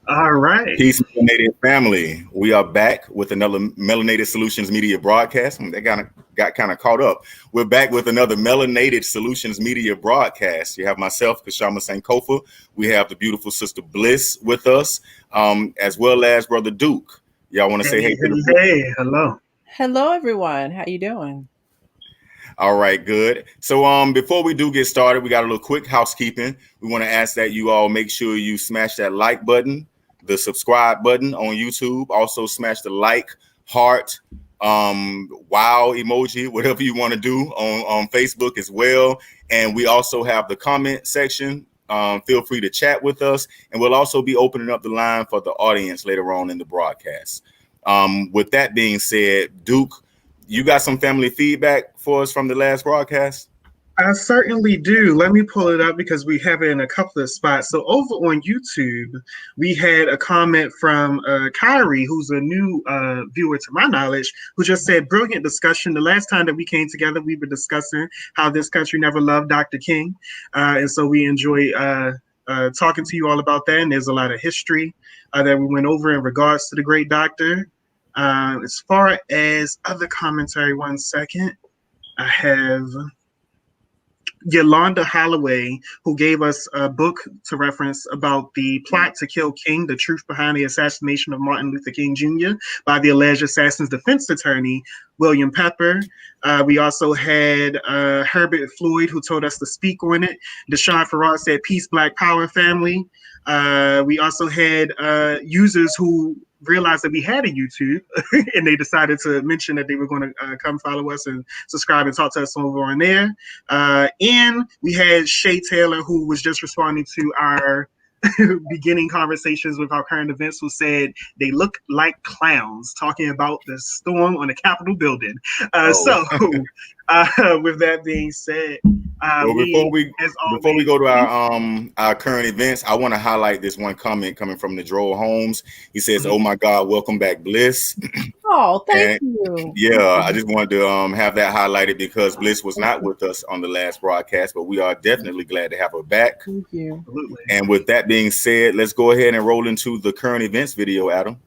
All right. Peace, Melanated family. We are back with another Melanated Solutions Media broadcast. They got kind of caught up. We're back with another Melanated Solutions Media broadcast. You have myself, Shaman Sankofa. We have the beautiful sister Bliss with us, as well as brother Duke. Y'all want to say hey to the Hey, hello. Hello, everyone. How you doing? All right, good. So before we do get started, we got a little quick housekeeping. We want to ask that you all make sure you smash that like button, the subscribe button on YouTube. Also smash the like, heart, wow emoji, whatever you want to do on Facebook as well. And we also have the comment section. Feel free to chat with us, and we'll also be opening up the line for the audience later on in the broadcast. With that being said, Duke, you got some family feedback for us from the last broadcast? I certainly do. Let me pull it up because we have it in a couple of spots. So over on YouTube, we had a comment from Kyrie, who's a new viewer to my knowledge, who just said, brilliant discussion. The last time that we came together, we were discussing how this country never loved Dr. King. And so we enjoy talking to you all about that. And there's a lot of history that we went over in regards to the great doctor. As far as other commentary, one second, I have Yolanda Holloway, who gave us a book to reference about the plot to kill King, the truth behind the assassination of Martin Luther King Jr. by the alleged assassin's defense attorney, William Pepper. We also had Herbert Floyd, who told us to speak on it. Deshaun Farrar said, peace, Black Power family. We also had users who realized that we had a YouTube and they decided to mention that they were going to come follow us and subscribe and talk to us over on there. And we had Shay Taylor, who was just responding to our beginning conversations with our current events, who said they look like clowns, talking about the storm on the Capitol building. So with that being said, before we go to our current events, I want to highlight this one comment coming from Nedro Holmes. He says, "Oh my God, welcome back, Bliss." Oh, thank you. Yeah, I just wanted to have that highlighted because Bliss was not with us on the last broadcast, but we are definitely glad to have her back. Thank you. Absolutely. And with that being said, let's go ahead and roll into the current events video, Adam.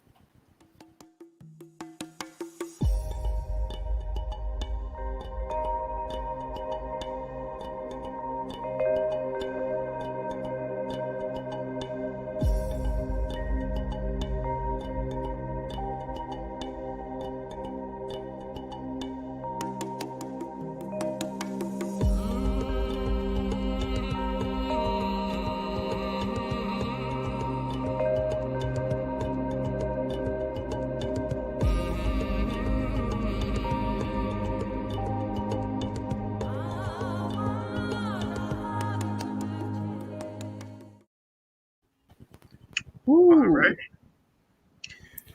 All right.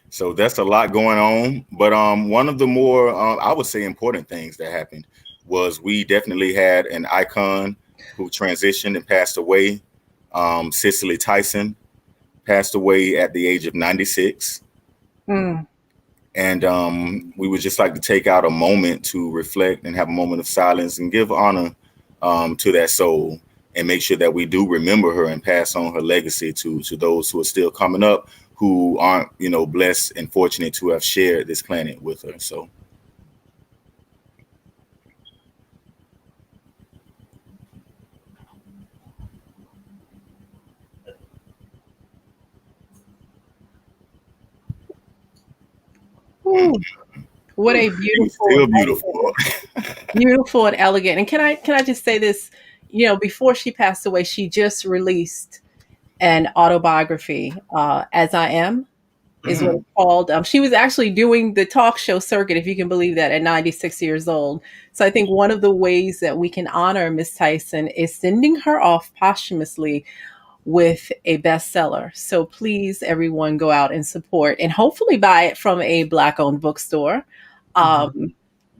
So that's a lot going on, but one of the more I would say important things that happened was we definitely had an icon who transitioned and passed away. Cicely Tyson passed away at the age of 96. And we would just like to take out a moment to reflect and have a moment of silence and give honor to that soul and make sure that we do remember her and pass on her legacy to those who are still coming up, who aren't, blessed and fortunate to have shared this planet with her. So. Ooh, what a beautiful and elegant. And can I just say this? Before she passed away, she just released an autobiography, As I Am, is what it's called. She was actually doing the talk show circuit, if you can believe that, at 96 years old. So I think one of the ways that we can honor Miss Tyson is sending her off posthumously with a bestseller. So please, everyone, go out and support and hopefully buy it from a Black-owned bookstore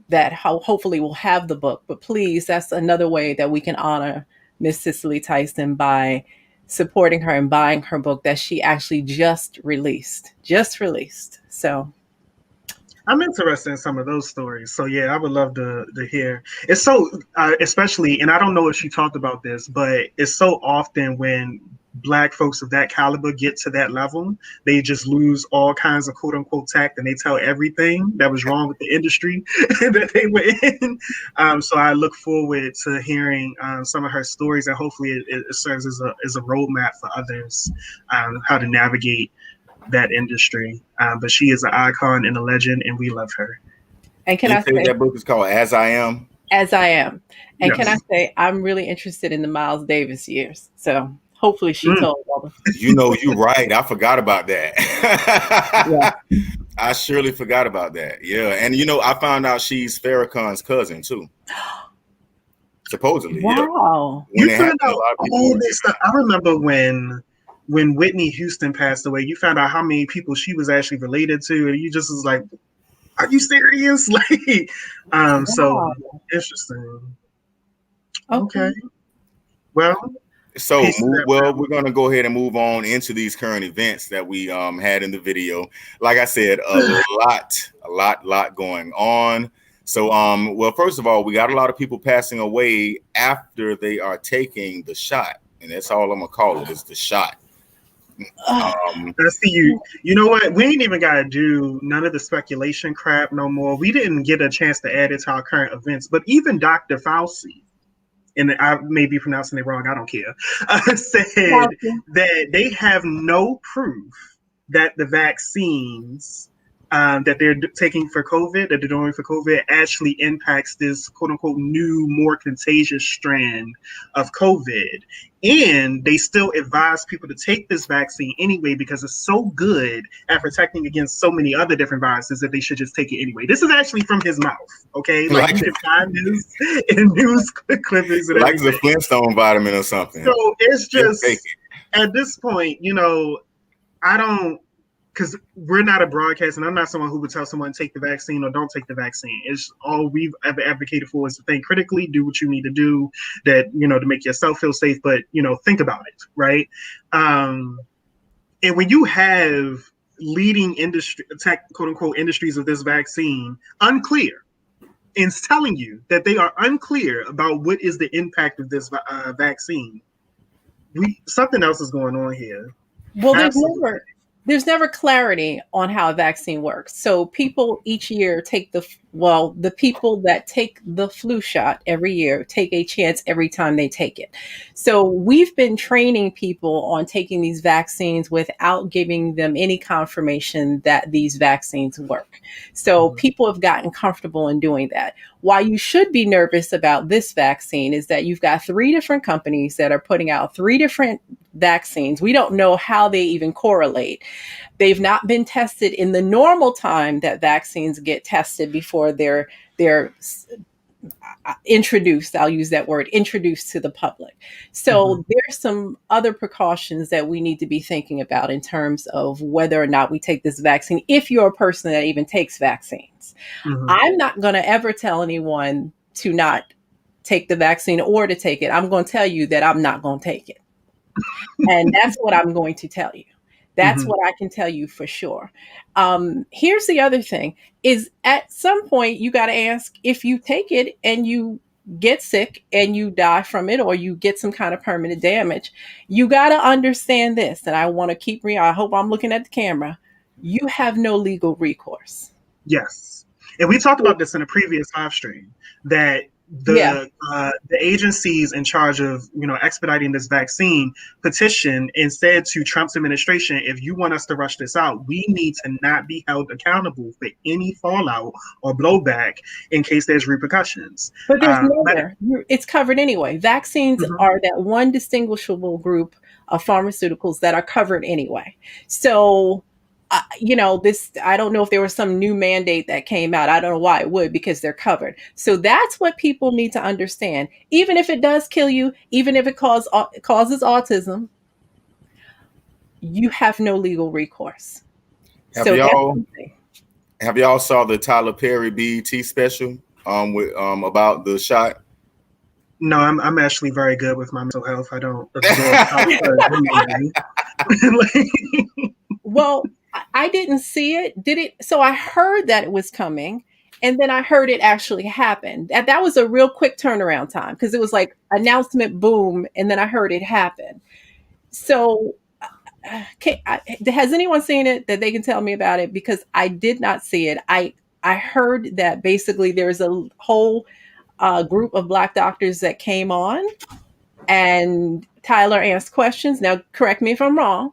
that hopefully will have the book. But please, that's another way that we can honor Miss Cicely Tyson, by supporting her and buying her book that she actually just released. So I'm interested in some of those stories. So yeah, I would love to hear. It's so especially, and I don't know if she talked about this, but it's so often when Black folks of that caliber get to that level, they just lose all kinds of quote unquote tact, and they tell everything that was wrong with the industry that they were in. So I look forward to hearing some of her stories, and hopefully it serves as a roadmap for others how to navigate that industry. But she is an icon and a legend, and we love her. And can You I say say, that book is called As I Am? as I am? And can I Yes. say, I'm really interested in the Miles Davis years. So hopefully she Mm. told all the. You know, you're right. I forgot about that. Yeah. I surely forgot about that. Yeah. And, you know, I found out she's Farrakhan's cousin, too. Supposedly, yeah. Wow. When You it found happened, a out lot of people all were this giving stuff. I remember when Whitney Houston passed away, you found out how many people she was actually related to, and you just was like, "Are you serious?" Like, so Wow. interesting. Okay, Okay. well, So, peace to that well, we're family. going to go ahead and move on into these current events that we had in the video. Like I said, a lot going on. So, well, first of all, we got a lot of people passing away after they are taking the shot, and that's all I'm gonna call it is the shot. Um, I see you. You know what? We ain't even got to do none of the speculation crap no more. We didn't get a chance to add it to our current events, but even Dr. Fauci, and I may be pronouncing it wrong, I don't care, said that they have no proof that the vaccines that they're taking for COVID, that they're doing for COVID, actually impacts this quote unquote new, more contagious strand of COVID. And they still advise people to take this vaccine anyway because it's so good at protecting against so many other different viruses that they should just take it anyway. This is actually from his mouth, okay? Like like you can find this in news clippings and like the everything. Flintstone vitamin or something. So it's Just take just at this point, I don't, because we're not a broadcast, and I'm not someone who would tell someone take the vaccine or don't take the vaccine. It's all we've ever advocated for is to think critically, do what you need to do, that to make yourself feel safe, but think about it, right? And when you have leading industry, tech, quote unquote, industries of this vaccine unclear, and telling you that they are unclear about what is the impact of this vaccine, something else is going on here. Well, Absolutely. there's never clarity on how a vaccine works. So people each year take the people that take the flu shot every year take a chance every time they take it. So we've been training people on taking these vaccines without giving them any confirmation that these vaccines work. So people have gotten comfortable in doing that. Why you should be nervous about this vaccine is that you've got 3 different companies that are putting out 3 different vaccines. We don't know how they even correlate. They've not been tested in the normal time that vaccines get tested before they're introduced. I'll use that word, introduced to the public. So there's some other precautions that we need to be thinking about in terms of whether or not we take this vaccine, if you're a person that even takes vaccines. I'm not going to ever tell anyone to not take the vaccine or to take it. I'm going to tell you that I'm not going to take it. And that's what I'm going to tell you. That's what I can tell you for sure. Here's the other thing is at some point you got to ask, if you take it and you get sick and you die from it, or you get some kind of permanent damage, you got to understand this. And I want to I hope I'm looking at the camera. You have no legal recourse. Yes. And we talked about this in a previous live stream, that Yeah. the agencies in charge of expediting this vaccine petition and said to Trump's administration, if you want us to rush this out, we need to not be held accountable for any fallout or blowback in case there's repercussions. But it's covered anyway. Vaccines are that one distinguishable group of pharmaceuticals that are covered anyway. So this, I don't know if there was some new mandate that came out. I don't know why it would, because they're covered. So that's what people need to understand. Even if it does kill you, even if it causes autism, you have no legal recourse. Have So that's y'all something. have y'all saw the Tyler Perry BET special with about the shot? No, I'm actually very good with my mental health. I don't absorb. Well, I didn't see it. Did it? So I heard that it was coming, and then I heard it actually happened. That was a real quick turnaround time, because it was like announcement, boom, and then I heard it happen. So, has anyone seen it that they can tell me about it? Because I did not see it. I heard that basically there's a whole group of Black doctors that came on, and Tyler asked questions. Now, correct me if I'm wrong.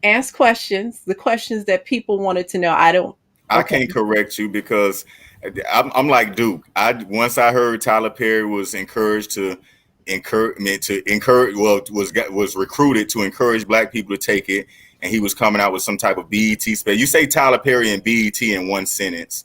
Ask questions, the questions that people wanted to know. I don't. I Okay. can't correct you because I'm like Duke. Once I heard Tyler Perry was encouraged to encourage was recruited to encourage Black people to take it, and he was coming out with some type of BET space. You say Tyler Perry and BET in one sentence,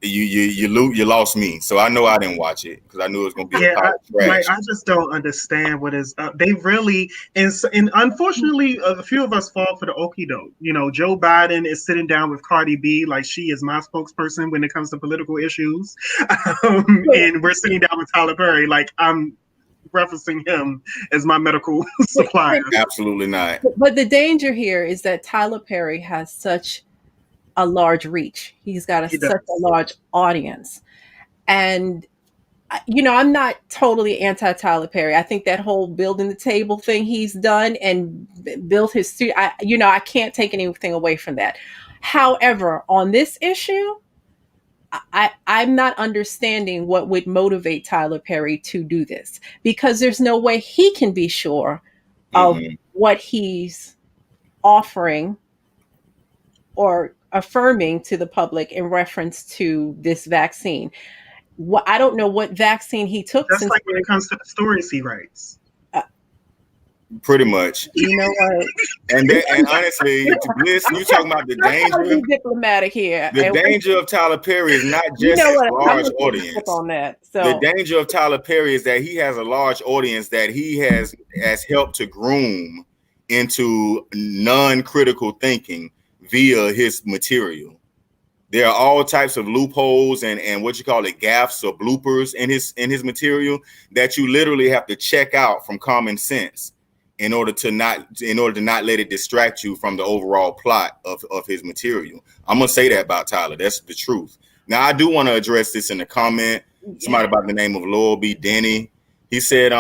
you lost me. So I know I didn't watch it because I knew it was gonna be a Yeah, pile of trash. I just don't understand what is. They really and unfortunately, a few of us fall for the okie doke. You know, Joe Biden is sitting down with Cardi B like she is my spokesperson when it comes to political issues, and we're sitting down with Tyler Perry like I'm referencing him as my medical supplier. Absolutely not. But the danger here is that Tyler Perry has such a large reach. He's got He such a does. large audience. And I'm not totally anti Tyler Perry. I think that whole building the table thing he's done and built his studio, I can't take anything away from that. However, on this issue, I'm not understanding what would motivate Tyler Perry to do this, because there's no way he can be sure of what he's offering or affirming to the public in reference to this vaccine. I don't know what vaccine he took. Just Since like when it comes to the stories he writes. Pretty much. You know what? And honestly, Bliss, you talking about the danger. Diplomatic here. The danger of Tyler Perry is not just his large audience. On that. So the danger of Tyler Perry is that he has a large audience that he has helped to groom into non-critical thinking via his material. There are all types of loopholes and what you call it, gaffes or bloopers in his material that you literally have to check out from common sense in order to not let it distract you from the overall plot of his material. I'm gonna say that about Tyler. That's the truth. Now I do want to address this in the comment. Somebody by the name of Lowell B. Denny. He said,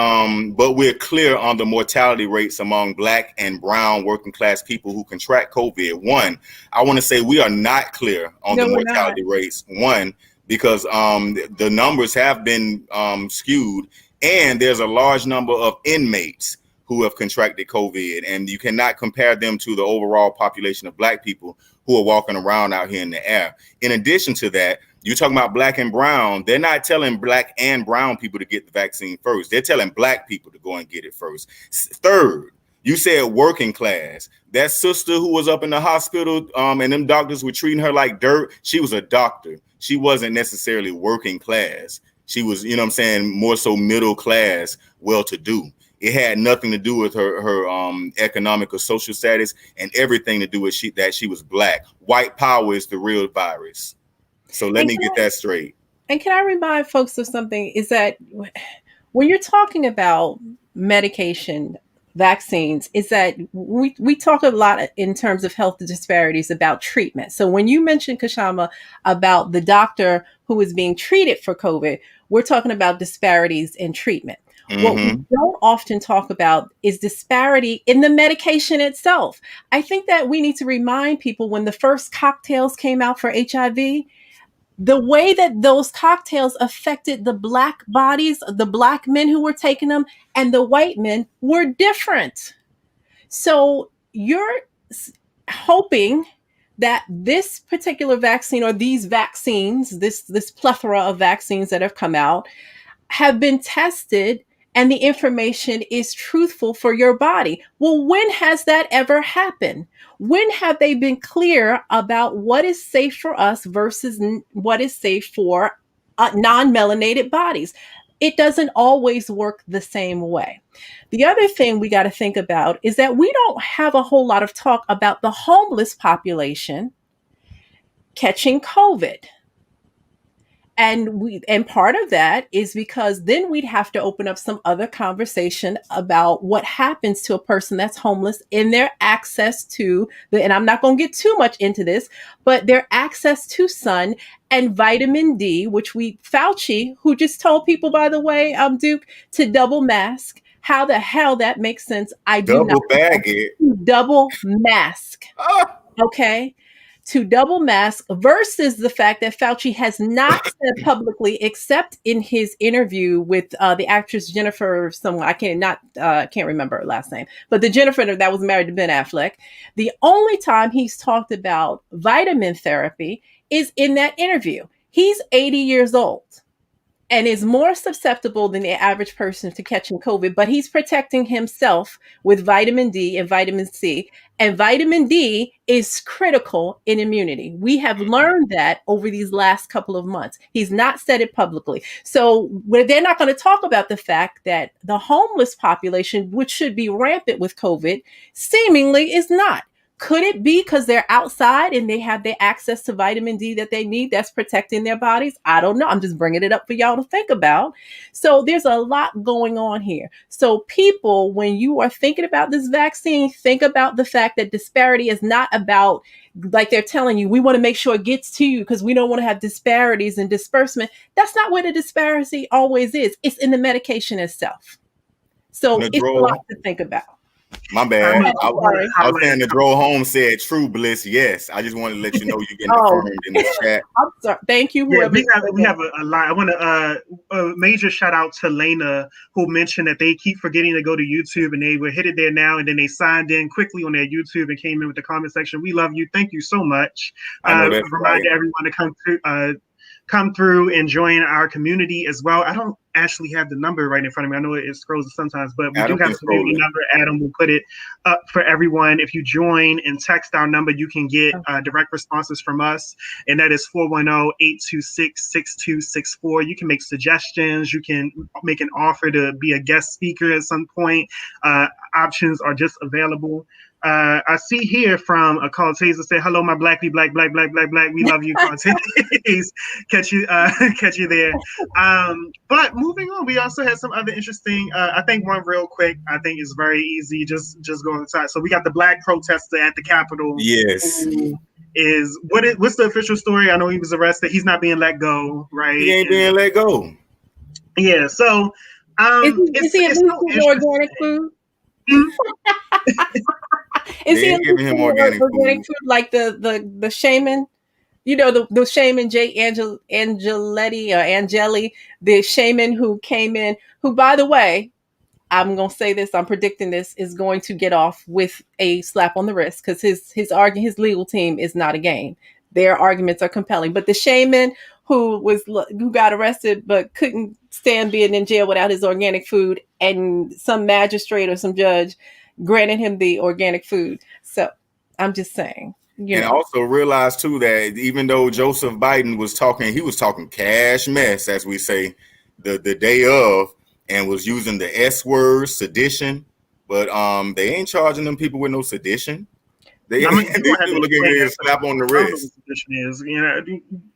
but we're clear on the mortality rates among Black and brown working class people who contract COVID. One, I want to say we are not clear on the mortality rates. One, because the numbers have been skewed, and there's a large number of inmates who have contracted COVID, and you cannot compare them to the overall population of Black people who are walking around out here in the air. In addition to that, you're talking about Black and brown. They're not telling Black and brown people to get the vaccine first. They're telling Black people to go and get it first. Third, you said working class. That sister who was up in the hospital and them doctors were treating her like dirt, she was a doctor. She wasn't necessarily working class. She was, you know what I'm saying, more so middle class, well-to-do. It had nothing to do with her economic or social status, and everything to do with that she was Black. White power is the real virus. So let me get that straight. And can I remind folks of something? Is that when you're talking about medication, vaccines, is that we talk a lot in terms of health disparities about treatment. So when you mentioned, Kashama, about the doctor who is being treated for COVID, we're talking about disparities in treatment. What we don't often talk about is disparity in the medication itself. I think that we need to remind people, when the first cocktails came out for HIV, the way that those cocktails affected the Black bodies, the Black men who were taking them, and the white men were different. So you're hoping that this particular vaccine, or these vaccines, this plethora of vaccines that have come out, have been tested and the information is truthful for your body. Well, when has that ever happened? When have they been clear about what is safe for us versus what is safe for non-melanated bodies? It doesn't always work the same way. The other thing we got to think about is that we don't have a whole lot of talk about the homeless population catching COVID. And part of that is because then we'd have to open up some other conversation about what happens to a person that's homeless in their access to and I'm not going to get too much into this, but their access to sun and vitamin D, which Fauci, who just told people, by the way, Duke, to double mask, How the hell that makes sense? I do not Double bag it. double mask. Ah, Okay. To double mask versus the fact that Fauci has not said publicly, except in his interview with the actress Jennifer, someone I can't remember her last name, but the Jennifer that was married to Ben Affleck. The only time he's talked about vitamin therapy is in that interview. He's 80 years old and is more susceptible than the average person to catching COVID, but he's protecting himself with vitamin D and vitamin C. And vitamin D is critical in immunity. We have learned that over these last couple of months. He's not said it publicly. So they're not going to talk about the fact that the homeless population, which should be rampant with COVID, seemingly is not. Could it be because they're outside and they have the access to vitamin D that they need that's protecting their bodies? I don't know. I'm just bringing it up for y'all to think about. So there's a lot going on here. So people, when you are thinking about this vaccine, think about the fact that disparity is not about, like they're telling you, we want to make sure it gets to you because we don't want to have disparities and disbursement. That's not where the disparity always is. It's in the medication itself. So it's a lot to think about. My bad. I was saying the draw home said true bliss. Yes. I just wanted to let you know you're getting affirmed in the chat. I'm sorry. Thank you. Yeah, we have a lot. I want to a major shout out to Lena, who mentioned that they keep forgetting to go to YouTube and they were hit it there now, and then they signed in quickly on their YouTube and came in with the comment section. We love you. Thank you so much. Remind everyone to come through and join our community as well. I don't actually have the number right in front of me. I know it scrolls sometimes, but we do have a community number. Adam will put it up for everyone. If you join and text our number, you can get direct responses from us, and that is 410-826-6264. You can make suggestions. You can make an offer to be a guest speaker at some point. Options are just available. I see here from a Cortez that said, "Hello, my black. We love you, Cortez." catch you there. But moving on, we also had some other interesting. I think one real quick. I think is very easy. Just go on the side. So we got the black protester at the Capitol. Yes. What's the official story? I know he was arrested. He's not being let go, right? He ain't being let go. Yeah. So is he so organic food? Is he giving him organic food like the shaman? You know, the shaman Jay Angeli, the shaman who came in, who, by the way, I'm going to say this, I'm predicting this, is going to get off with a slap on the wrist because his legal team is not a game. Their arguments are compelling. But the shaman who got arrested but couldn't stand being in jail without his organic food, and some magistrate or some judge granted him the organic food. So I'm just saying. Also realize too that even though Joseph Biden was talking cash mess, as we say, the day of, and was using the S word, sedition, but they ain't charging them people with no sedition. These people looking at a slap on the wrist.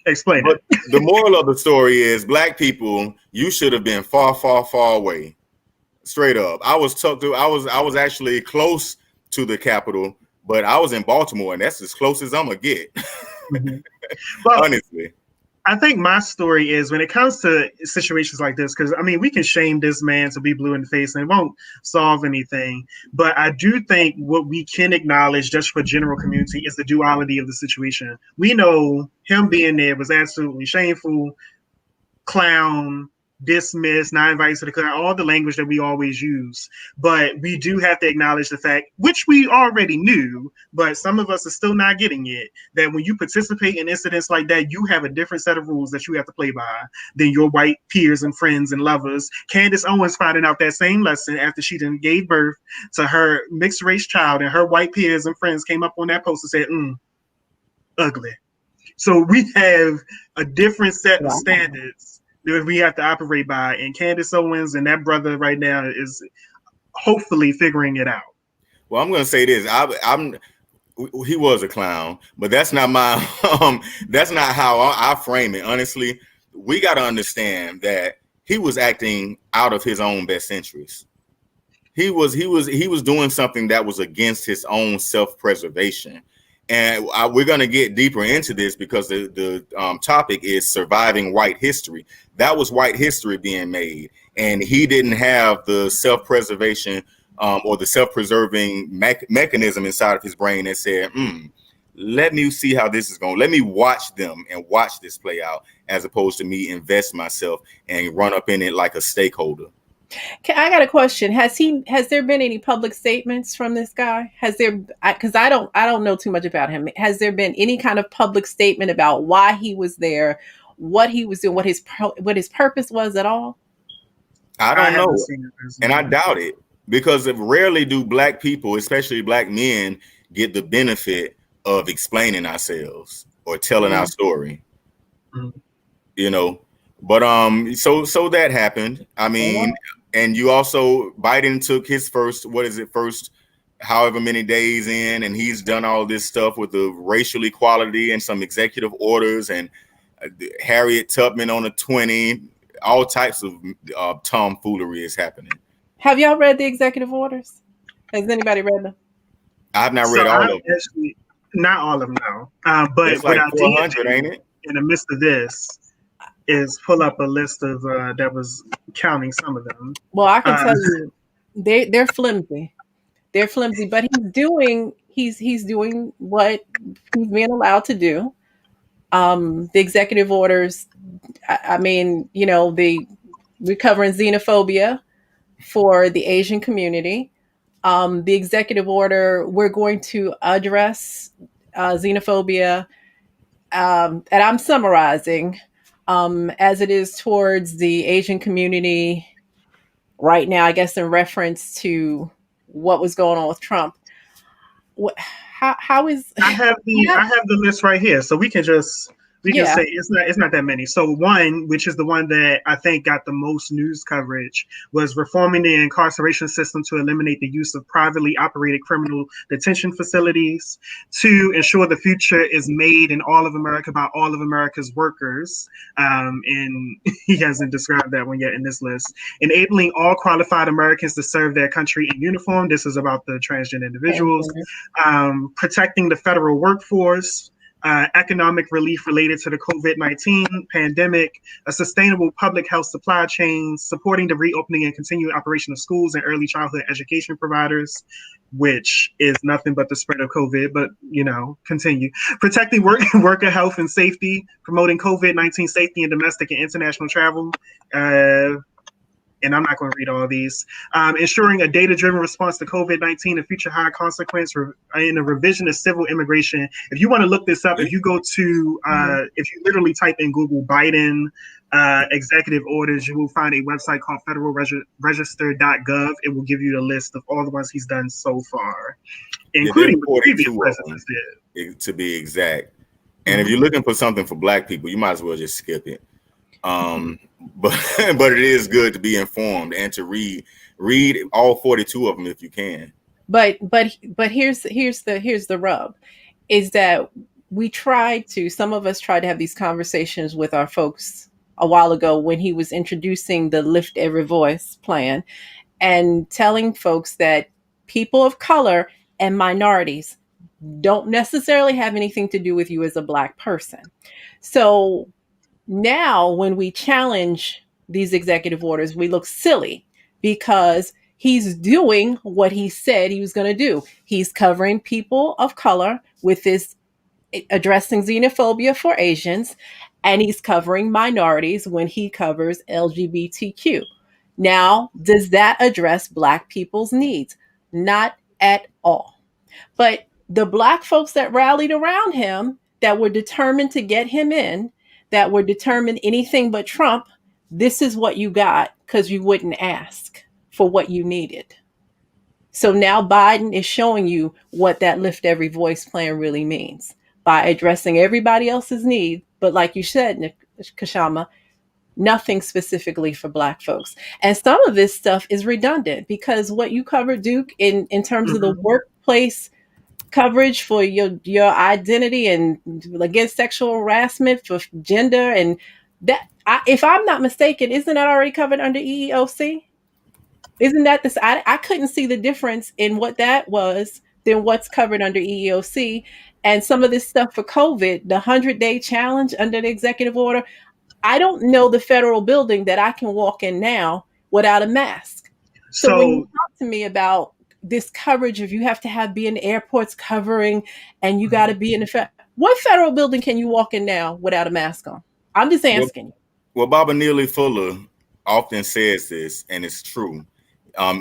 Explain it. The moral of the story is, black people, you should have been far, far, far away. Straight up. I was actually close to the Capitol, but I was in Baltimore, and that's as close as I'm gonna get. Mm-hmm. Well, honestly, I think my story is, when it comes to situations like this, because I mean, we can shame this man to be blue in the face and it won't solve anything. But I do think what we can acknowledge, just for general community, is the duality of the situation. We know him being there was absolutely shameful, clown, dismiss, not invited to the club, all the language that we always use. But we do have to acknowledge the fact, which we already knew, but some of us are still not getting it, that when you participate in incidents like that, you have a different set of rules that you have to play by than your white peers and friends and lovers. Candace Owens finding out that same lesson after she then gave birth to her mixed race child, and her white peers and friends came up on that post and said, ugly. So we have a different set of standards that we have to operate by, and Candace Owens and that brother right now is hopefully figuring it out. Well, I'm going to say this: he was a clown, but that's not my that's not how I frame it. Honestly, we got to understand that he was acting out of his own best interest. He was doing something that was against his own self-preservation. And we're going to get deeper into this because the topic is surviving white history. That was white history being made. and he didn't have the self-preservation or the self-preserving mechanism inside of his brain that said, let me see how this is going. Let me watch them and watch this play out, as opposed to me invest myself and run up in it like a stakeholder. I got a question. Has there been any public statements from this guy? Has there, because I don't know too much about him. Has there been any kind of public statement about why he was there, what he was doing, what his purpose was at all? I don't know, and I doubt it, because rarely do Black people, especially Black men, get the benefit of explaining ourselves or telling our story. You know, but so that happened. I mean, and you also, Biden took his first however many days in, and he's done all this stuff with the racial equality and some executive orders, and Harriet Tubman on a 20, all types of tomfoolery is happening. Have y'all read the executive orders? Has anybody read them? I've not read all of them. Actually, not all of them, no. But it's like what 400, ain't it? In the midst of this, is pull up a list of that was counting some of them. Well, I can tell you, they're flimsy. They're flimsy, but he's doing what he's being allowed to do. The executive orders, I mean, you know, we're covering xenophobia for the Asian community. The executive order, we're going to address xenophobia, and I'm summarizing, as it is towards the Asian community right now, I guess in reference to what was going on with Trump. How is I have the list right here, so we can say it's not that many. So one, which is the one that I think got the most news coverage, was reforming the incarceration system to eliminate the use of privately operated criminal detention facilities. Two, ensure the future is made in all of America by all of America's workers. And he hasn't described that one yet in this list. Enabling all qualified Americans to serve their country in uniform. This is about the transgender individuals. Protecting the federal workforce. Economic relief related to the COVID-19 pandemic, a sustainable public health supply chain, supporting the reopening and continued operation of schools and early childhood education providers, which is nothing but the spread of COVID, but, you know, continue. Protecting worker health and safety, promoting COVID-19 safety in domestic and international travel, and I'm not going to read all these. Ensuring a data-driven response to COVID-19 and future high consequence in a revision of civil immigration. If you want to look this up, if you go to, if you literally type in Google Biden executive orders, you will find a website called federalregister.gov. It will give you the list of all the ones he's done so far, including the previous presidents did. To be exact. And if you're looking for something for Black people, you might as well just skip it. But it is good to be informed and to read all 42 of them if you can. But here's the rub, is that some of us tried to have these conversations with our folks a while ago when he was introducing the Lift Every Voice plan and telling folks that people of color and minorities don't necessarily have anything to do with you as a Black person. So now, when we challenge these executive orders, we look silly because he's doing what he said he was going to do. He's covering people of color with this, addressing xenophobia for Asians, and he's covering minorities when he covers LGBTQ. Now, does that address Black people's needs? Not at all. But the Black folks that rallied around him, that were determined to get him in, that were determined anything but Trump, this is what you got because you wouldn't ask for what you needed. So now Biden is showing you what that Lift Every Voice plan really means by addressing everybody else's needs. But like you said, Kashama, nothing specifically for Black folks. And some of this stuff is redundant because what you covered, Duke, in terms of the workplace coverage for your identity and against sexual harassment, for gender, and that, if I'm not mistaken, isn't that already covered under EEOC? Isn't that this? I couldn't see the difference in what that was than what's covered under EEOC. And some of this stuff for COVID, the 100-day challenge under the executive order, I don't know the federal building that I can walk in now without a mask. So when you So talk to me about this coverage of you have to be in airports covering and you got to be in the what federal building can you walk in now without a mask on? I'm just Well, asking you. well, Baba Neely Fuller often says this, and it's true.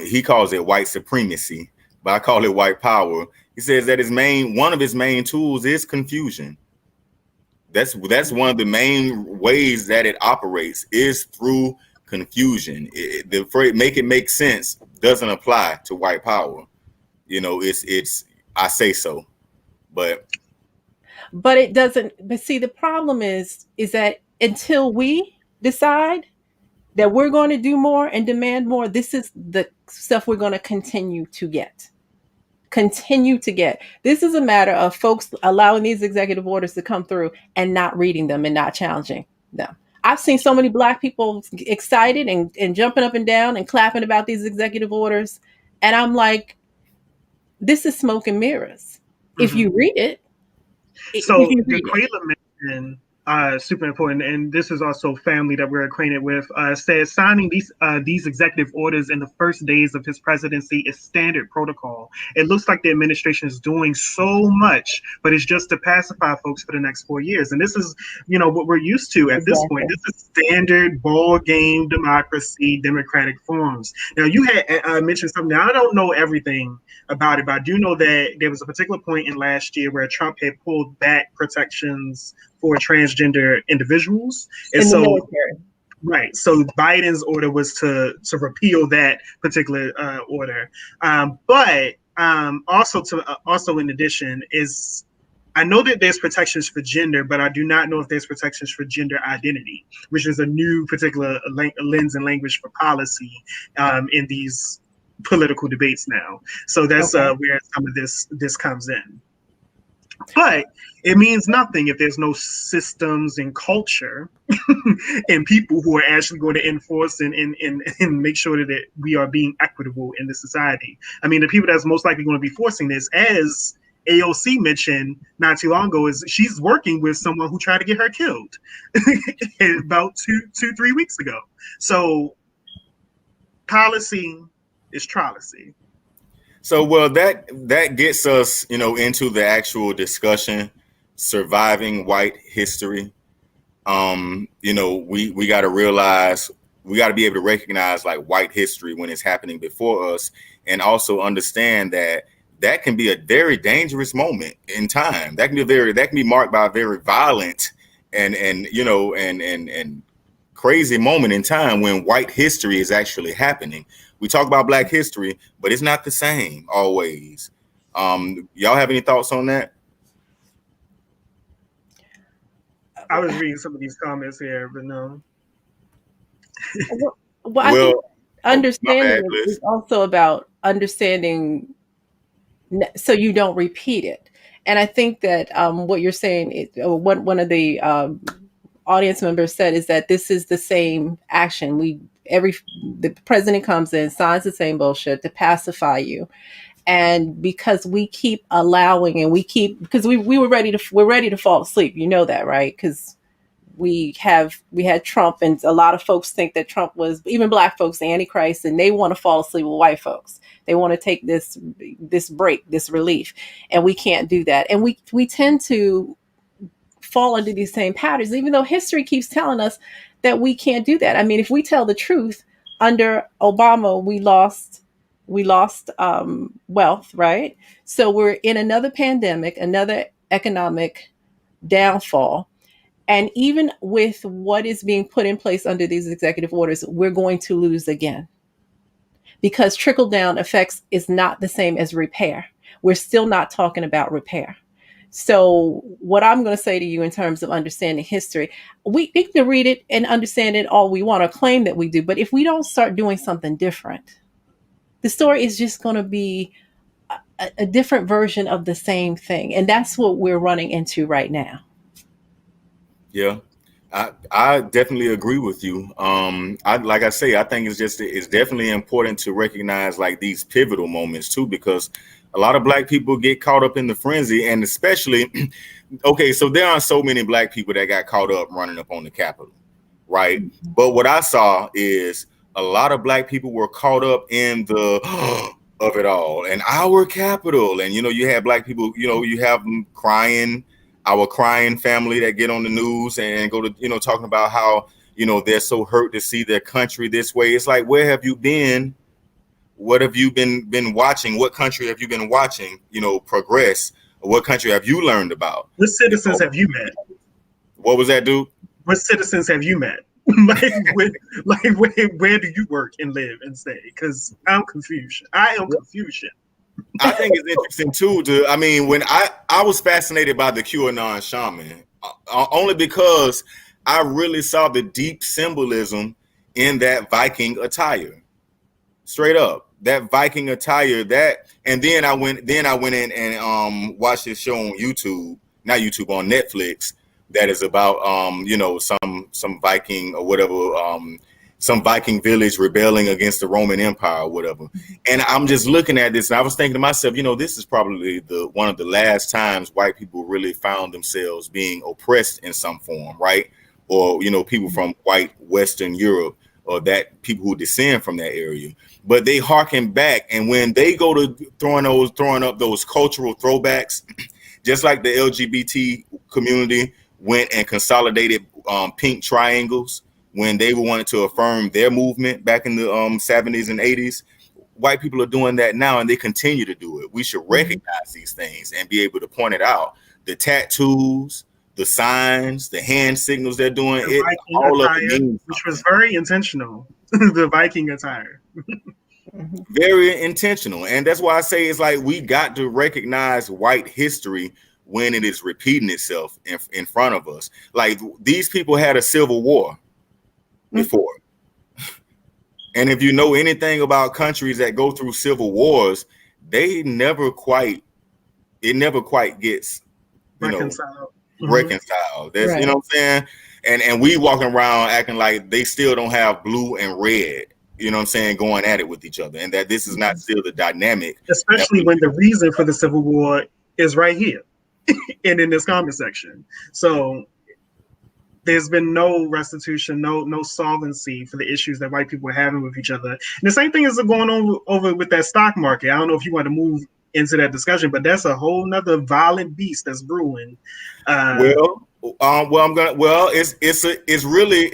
He calls it white supremacy, but I call it white power. He says that one of his main tools is confusion. That's one of the main ways that it operates is through confusion. The phrase "make it make sense" doesn't apply to white power. It's I say so, but It doesn't. But see, the problem is that until we decide that we're going to do more and demand more, this is the stuff we're going to continue to get. Continue to get. This is a matter of folks allowing these executive orders to come through and not reading them and not challenging them. I've seen so many Black people excited and jumping up and down and clapping about these executive orders. And I'm like, this is smoke and mirrors. If you read it, if So you the read it. Quayla mention, super important, and this is also family that we're acquainted with, says signing these executive orders in the first days of his presidency is standard protocol. It looks like the administration is doing so much, but it's just to pacify folks for the next 4 years. And this is, what we're used to at this point. Exactly. This is standard ball game democracy, democratic forms. Now, you had mentioned something. I don't know everything about it, but I do know that there was a particular point in last year where Trump had pulled back protections for transgender individuals. And In the so, military. right. So Biden's order was to repeal that particular order. But also in addition is I know that there's protections for gender, but I do not know if there's protections for gender identity, which is a new particular lens and language for policy in these political debates now. So that's Okay. where some of this comes in. But it means nothing if there's no systems and culture and people who are actually going to enforce and make sure that we are being equitable in the society. I mean, the people that's most likely going to be forcing this, as AOC mentioned not too long ago, is she's working with someone who tried to get her killed about 3 weeks ago. So policy is trolicy. So, well, that gets us, into the actual discussion, surviving white history. We got to realize we got to be able to recognize like white history when it's happening before us, and also understand that can be a very dangerous moment in time. That can be marked by a very violent and crazy moment in time when white history is actually happening. We talk about Black history, but it's not the same always. Y'all have any thoughts on that? I was reading some of these comments here, but no. Well, I think my bad, understanding Bliss. is also about understanding so you don't repeat it. And I think that what you're saying, one of the audience members said, is that this is the same action. The president comes in, signs the same bullshit to pacify you. And because we keep allowing and because we're ready to fall asleep. You know that, right? Because we had Trump, and a lot of folks think that Trump was, even Black folks, the Antichrist, and they want to fall asleep with white folks. They want to take this break, this relief, and we can't do that. And we tend to fall into these same patterns, even though history keeps telling us that we can't do that. I mean, if we tell the truth, under Obama, we lost wealth, right? So we're in another pandemic, another economic downfall. And even with what is being put in place under these executive orders, we're going to lose again. Because trickle down effects is not the same as repair. We're still not talking about repair. So what I'm going to say to you in terms of understanding history, we can read it and understand it all we want, or claim that we do. But if we don't start doing something different, the story is just going to be a different version of the same thing. And that's what we're running into right now. Yeah, I definitely agree with you. Like I say, I think it's definitely important to recognize like these pivotal moments too, because a lot of Black people get caught up in the frenzy, and especially, okay, so there are so many Black people that got caught up running up on the Capitol, right? But what I saw is a lot of Black people were caught up in the of it all and our capital. And, you have Black people, you have them crying, our crying family that get on the news and go to, talking about how, they're so hurt to see their country this way. It's like, where have you been? What have you been watching? What country have you been watching, progress? Or what country have you learned about? What citizens have you met? What was that, dude? What citizens have you met? Where do you work and live and stay? Because I'm confused. I am confusion. I think it's interesting too. When I was fascinated by the QAnon shaman, only because I really saw the deep symbolism in that Viking attire. Straight up, that Viking attire. And then I went in and watched this show on YouTube, not YouTube, on Netflix. That is about some Viking or whatever, some Viking village rebelling against the Roman Empire or whatever. And I'm just looking at this and I was thinking to myself, this is probably one of the last times white people really found themselves being oppressed in some form, right? Or people from white Western Europe or that people who descend from that area. But they harken back, and when they go to throwing up those cultural throwbacks, just like the LGBT community went and consolidated pink triangles when they wanted to affirm their movement back in the 70s and 80s. White people are doing that now, and they continue to do it. We should recognize these things and be able to point it out. The tattoos, the signs, the hand signals they're doing, all of it means which was very intentional. The Viking attire. Very intentional. And that's why I say it's like we got to recognize white history when it is repeating itself in front of us. Like, these people had a civil war before. And if you know anything about countries that go through civil wars, it never quite gets reconciled. Reconciled. That's, right. You know what I'm saying? And we walking around acting like they still don't have blue and red, you know what I'm saying, going at it with each other, and that this is not still the dynamic. Especially when the reason for the Civil War is right here and in this comment section. So there's been no restitution, no solvency for the issues that white people are having with each other. And the same thing is going on over with that stock market. I don't know if you want to move into that discussion, but that's a whole nother violent beast that's brewing.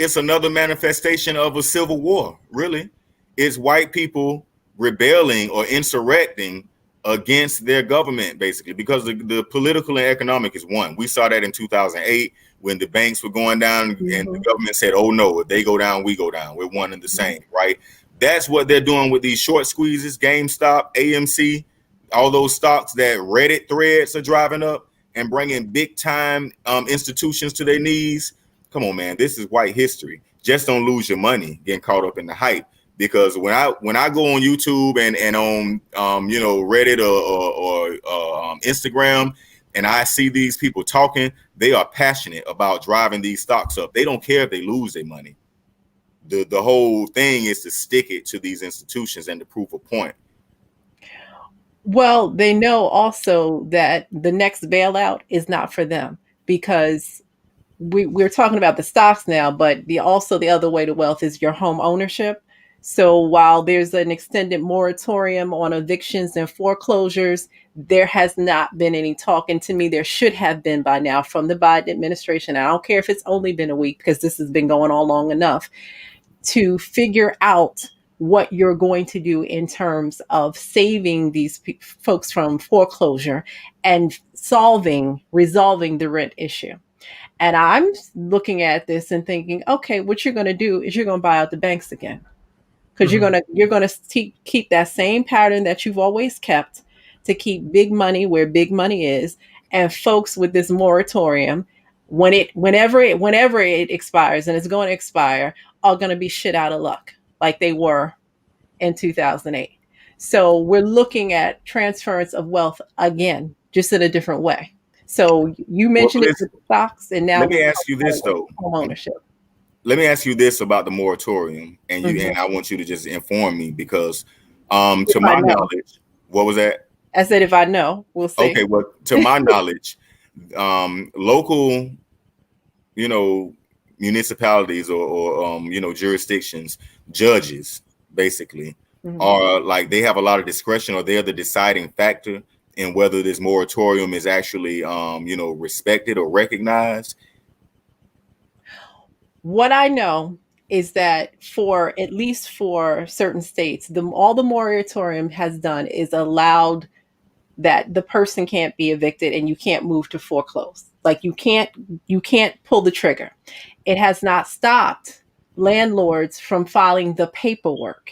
It's another manifestation of a civil war. Really, it's white people rebelling or insurrecting against their government, basically, because the political and economic is one. We saw that in 2008 when the banks were going down, and the government said, "Oh no, if they go down, we go down. We're one and the same." Right? That's what they're doing with these short squeezes, GameStop, AMC, all those stocks that Reddit threads are driving up and bringing big time institutions to their knees. Come on, man, this is white history. Just don't lose your money getting caught up in the hype, because when I go on YouTube and on Reddit or Instagram, and I see these people talking, they are passionate about driving these stocks up. They don't care if they lose their money. The whole thing is to stick it to these institutions and to prove a point. Well, they know also that the next bailout is not for them, because we're talking about the stocks now, but the other way to wealth is your home ownership. So while there's an extended moratorium on evictions and foreclosures, there has not been any talk. And to me, there should have been by now from the Biden administration. I don't care if it's only been a week, because this has been going on long enough, to figure out what you're going to do in terms of saving these folks from foreclosure and resolving the rent issue. And I'm looking at this and thinking, okay, what you're going to do is you're going to buy out the banks again, because you're going to keep that same pattern that you've always kept, to keep big money where big money is. And folks, with this moratorium, whenever it expires, and it's going to expire, are going to be shit out of luck like they were in 2008. So we're looking at transference of wealth again, just in a different way. So you mentioned it with the stocks, and now let me ask you this though. Home ownership. Let me ask you this about the moratorium, and and I want you to just inform me, because to my knowledge, what was that? I said, if I know, we'll see. Okay, well, to my knowledge, local, municipalities or jurisdictions, judges basically are like they have a lot of discretion, or they're the deciding factor in whether this moratorium is actually respected or recognized? What I know is that for at least for certain states, all the moratorium has done is allowed that the person can't be evicted and you can't move to foreclose. Like you can't pull the trigger. It has not stopped landlords from filing the paperwork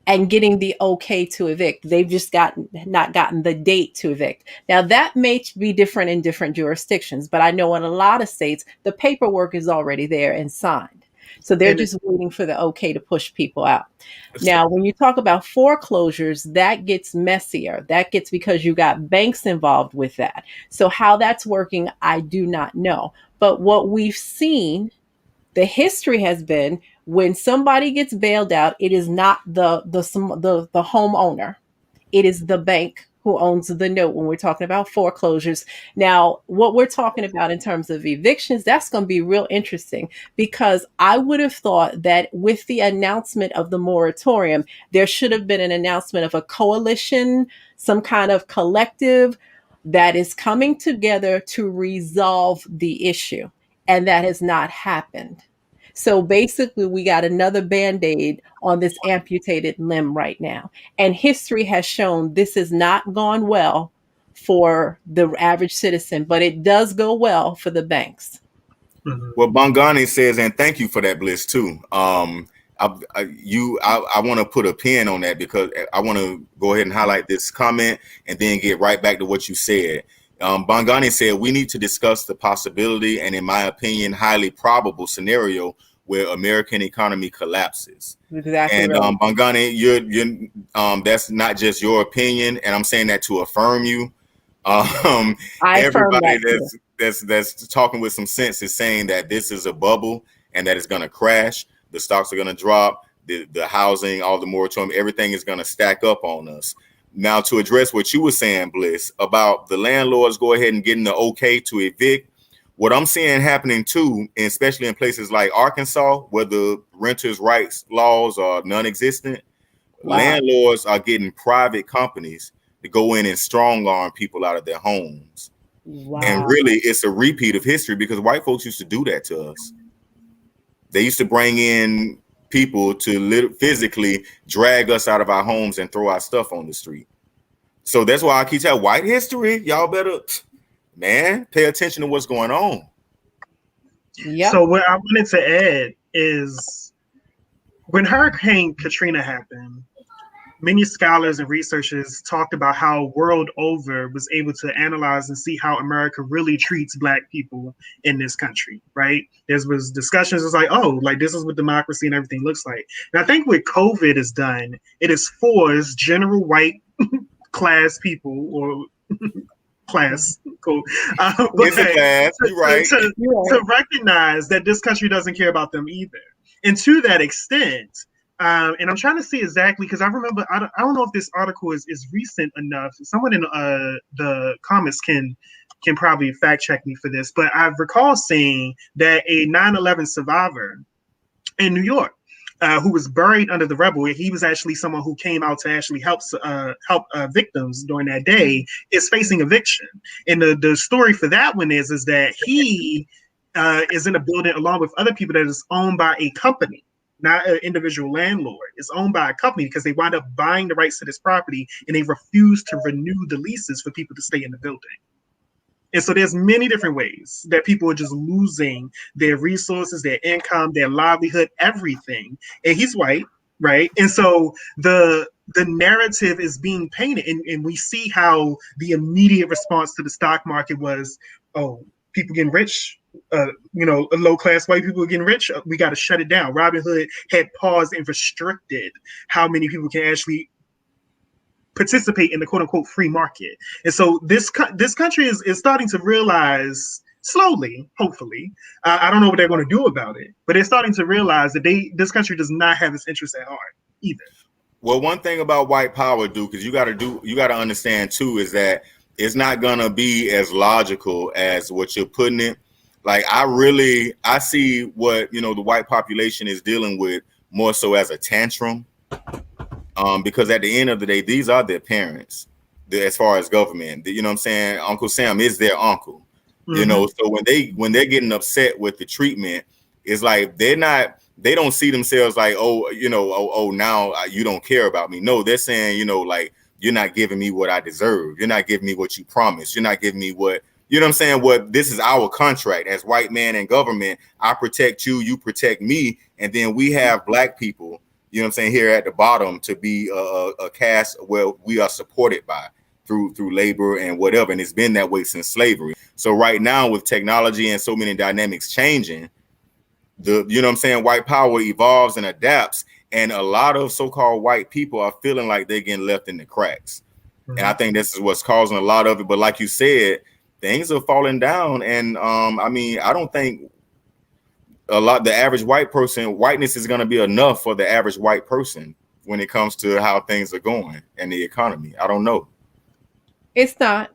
and getting the okay to evict. They've just not gotten the date to evict. Now that may be different in different jurisdictions, but I know in a lot of states the paperwork is already there and signed. So they're And just waiting for the okay to push people out. Now, when you talk about foreclosures, that gets messier. That gets because you got banks involved with that. So how that's working, I do not know. But what we've seen, the history has been when somebody gets bailed out, it is not the homeowner. It is the bank who owns the note when we're talking about foreclosures. Now, what we're talking about in terms of evictions, that's going to be real interesting because I would have thought that with the announcement of the moratorium, there should have been an announcement of a coalition, some kind of collective that is coming together to resolve the issue. And that has not happened. So basically, we got another band aid on this amputated limb right now. And history has shown this has not gone well for the average citizen, but it does go well for the banks. Well, Bongani says, and thank you for that, Bliss, too. I want to put a pin on that because I want to go ahead and highlight this comment and then get right back to what you said. Bongani said, we need to discuss the possibility and, in my opinion, highly probable scenario where American economy collapses. Exactly. And right. Bongani, you're that's not just your opinion, and I'm saying that to affirm you. I affirm Everybody that that's talking with some sense is saying that this is a bubble and that it's going to crash. The stocks are going to drop. The housing, all the moratorium, everything is going to stack up on us. Now, to address what you were saying, Bliss, about the landlords go ahead and getting the okay to evict, what I'm seeing happening too, and especially in places like Arkansas, where the renters' rights laws are non-existent, landlords are getting private companies to go in and strong arm people out of their homes. And really, it's a repeat of history because white folks used to do that to us. They used to bring in people to physically drag us out of our homes and throw our stuff on the street. So that's why I keep telling white history. Y'all better, man, pay attention to what's going on. Yep. So what I wanted to add is when Hurricane Katrina happened, many scholars and researchers talked about how world over was able to analyze and see how America really treats Black people in this country, right? There was discussions, it's like, oh, like this is what democracy and everything looks like. And I think what COVID has done, it has forced general white class people or class, cool. It's a class, you're right. To recognize that this country doesn't care about them either. And to that extent, and I'm trying to see exactly because I remember I don't know if this article is recent enough. Someone in the comments can probably fact check me for this, but I recall seeing that a 9/11 survivor in New York who was buried under the rubble, he was actually someone who came out to actually help victims during that day, is facing eviction. And the story for that one is that he is in a building along with other people that is owned by a company, not an individual landlord. It's owned by a company because they wind up buying the rights to this property and they refuse to renew the leases for people to stay in the building. And so there's many different ways that people are just losing their resources, their income, their livelihood, everything. And he's white, right? And so the narrative is being painted, and we see how the immediate response to the stock market was, oh, people getting rich, low-class white people getting rich, we got to shut it down. Robinhood had paused and restricted how many people can actually participate in the quote-unquote free market. And so this country is starting to realize slowly, hopefully, I don't know what they're going to do about it, but they're starting to realize that this country does not have its interests at heart either. Well, one thing about white power, Duke, is you got to understand too, is that it's not going to be as logical as what you're putting it. Like I see what the white population is dealing with more so as a tantrum, because at the end of the day, these are their parents. As far as government, you know what I'm saying, Uncle Sam is their uncle. So when they're getting upset with the treatment, it's like they don't see themselves like, now you don't care about me. No, they're saying, like, you're not giving me what I deserve. You're not giving me what you promised. You're not giving me what, you know what I'm saying? What this is our contract as white man and government. I protect you, you protect me. And then we have black people, you know what I'm saying, here at the bottom to be a caste where we are supported by through labor and whatever. And it's been that way since slavery. So right now with technology and so many dynamics changing, white power evolves and adapts. And a lot of so-called white people are feeling like they're getting left in the cracks. And I think this is what's causing a lot of it. But like you said, things are falling down. And I don't think the average white person, whiteness is going to be enough for the average white person when it comes to how things are going and the economy. I don't know. It's not.